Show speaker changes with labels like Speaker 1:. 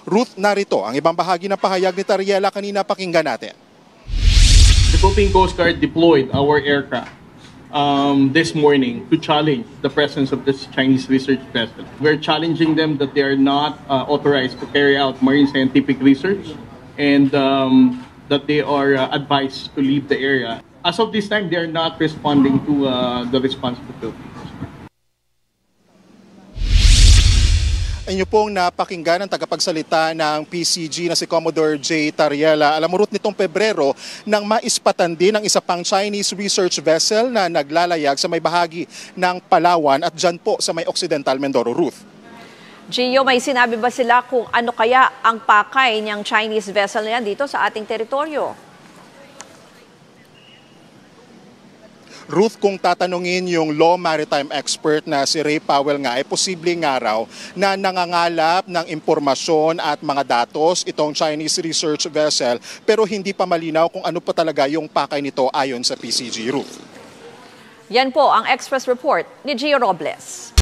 Speaker 1: Ruth, narito ang ibang bahagi ng pahayag ni Tariela kanina, pakinggan natin.
Speaker 2: The Philippine Coast Guard deployed our aircraft this morning to challenge the presence of this Chinese research vessel. We're challenging them that they are not authorized to carry out marine scientific research and that they are advised to leave the area. As of this time, they are not responding to the response of the Philippines.
Speaker 1: Inyo pong napakinggan ang tagapagsalita ng PCG na si Commodore J. Tariela. Alam mo, Ruth, nitong Pebrero nang maispatan din ang isa pang Chinese research vessel na naglalayag sa may bahagi ng Palawan at dyan po sa may Occidental Mindoro, Ruth.
Speaker 3: Gio, may sinabi ba sila kung ano kaya ang pakay niyang Chinese vessel na yan dito sa ating teritoryo?
Speaker 1: Ruth, kung tatanungin yung law maritime expert na si Ray Powell nga, ay posibleng nga raw na nangangalap ng impormasyon at mga datos itong Chinese research vessel pero hindi pa malinaw kung ano pa talaga yung pakay nito ayon sa PCG, Ruth.
Speaker 3: Yan po ang Express Report ni Gio Robles.